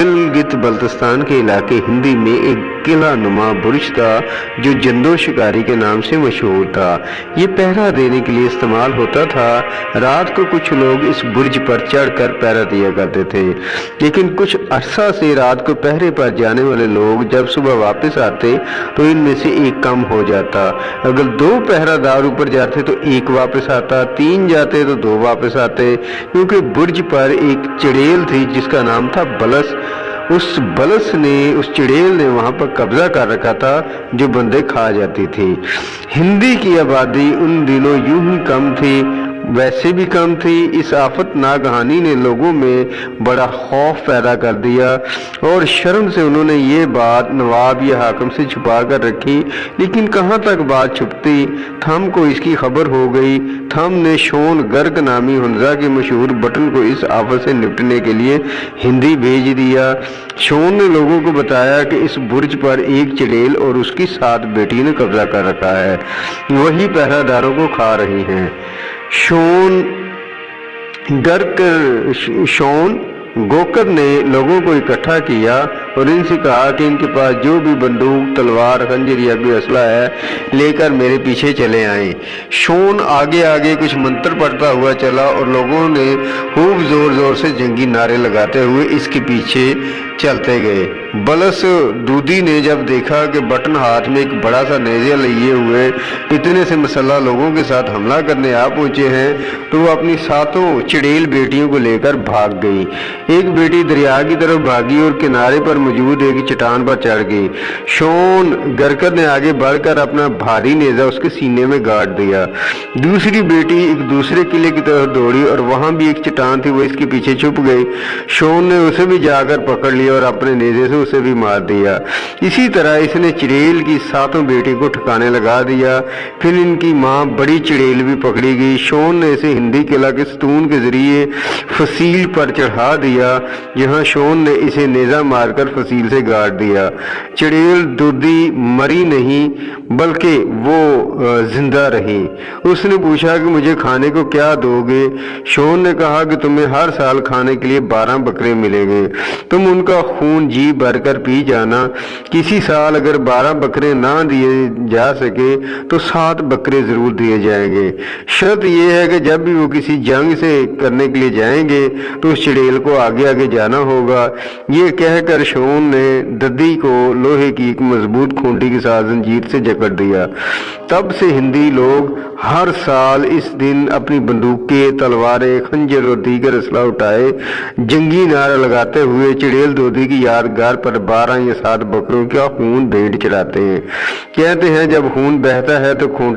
गिलगित बल्तिस्तान के इलाके हिंदी में एक किला नुमा बुर्ज था जो जंदो शिकारी के नाम से मशहूर था। ये पहरा देने के लिए इस्तेमाल होता था। रात को कुछ लोग इस बुर्ज पर चढ़कर पहरा दिया करते थे, लेकिन कुछ अरसा से रात को पहरे पर जाने वाले लोग जब सुबह वापस आते तो इनमें से एक कम हो जाता। अगर 2 पहरादार ऊपर जाते तो एक वापस आता, 3 जाते तो 2 वापस आते, क्योंकि बुर्ज पर एक चड़ेल थी जिसका नाम था बलस। उस चड़ेल ने वहां पर कब्जा कर रखा था जो बंदे खा जाती थी। हिंदी की आबादी उन दिनों यूं ही कम थी, वैसे भी कम थी। इस आफत नागहानी ने लोगों में बड़ा खौफ पैदा कर दिया और शर्म से उन्होंने ये बात नवाब या हाकिम से छुपा कर रखी, लेकिन कहाँ तक बात छुपती। थम को इसकी खबर हो गई। थम ने शोन गर्ग नामी हुंजा के मशहूर बटन को इस आफत से निपटने के लिए हिंदी भेज दिया। शोन ने लोगों को बताया कि इस बुर्ज पर एक चड़ेल और उसकी 7 बेटी ने कब्जा कर रखा है, वही पहरादारों को खा रही हैं। शोन गोकर ने लोगों को इकट्ठा किया और इनसे कहा कि इनके पास जो भी बंदूक, तलवार, खंजर या कोई असला है लेकर मेरे पीछे चले आए। शोन आगे आगे कुछ मंत्र पढ़ता हुआ चला और लोगों ने खूब जोर जोर से जंगी नारे लगाते हुए इसके पीछे चलते गए। बलस दूधी ने जब देखा कि बटन हाथ में एक बड़ा सा नेज़ा लिए हुए इतने से मसल्ला लोगों के साथ हमला करने आ पहुंचे हैं, तो वो अपनी 7 चड़ेल बेटियों को लेकर भाग गई। एक बेटी दरिया की तरफ भागी और किनारे पर मौजूद एक चट्टान पर चढ़ गई। शोन गरकर ने आगे बढ़कर अपना भारी नेज़ा उसके सीने में गाड़ दिया। दूसरी बेटी एक दूसरे किले की तरफ दौड़ी और वहां भी एक चट्टान थी, वो इसके पीछे छुप गई। शोन ने उसे भी जाकर पकड़ लिया और अपने नेज़े से उसे भी मार दिया। इसी तरह इसने चड़ेल की 7 बेटी को ठिकाने लगा दिया। फिर इनकी माँ बड़ी चड़ेल भी पकड़ी गई। शोन ने इसे हिंदी किला के सतून के जरिए फसील पर चढ़ा दिया, जहां शोन ने इसे नेज़ा मारकर फसील से गाड़ दिया। चड़ेल दूधी मरी नहीं बल्कि वो जिंदा रही। उसने पूछा कि मुझे खाने को क्या दोगे? शोन ने कहा कि तुम्हें हर साल खाने के लिए 12 बकरे मिलेंगे, तुम उनका खून जी भरकर पी जाना। किसी साल अगर 12 बकरे ना दिए जा सके तो 7 बकरे जरूर दिए जाएंगे। शर्त यह है कि जब भी वो किसी जंग से करने के लिए जाएंगे तो उस चड़ेल को आगे आगे जाना होगा। ये कहकर शोन ने दद्दी को लोहे की एक मजबूत खूंटी के साथ जंजीर से जकड़ दिया। तब से हिंदी लोग हर साल इस दिन अपनी बंदूकें, तलवारें, खंजर और दीगर असला उठाए जंगी नारा लगाते हुए चड़ेल दोधी की यादगार पर 12 या 7 बकरों का खून भेंट चढ़ाते हैं। कहते हैं जब खून बहता है तो खून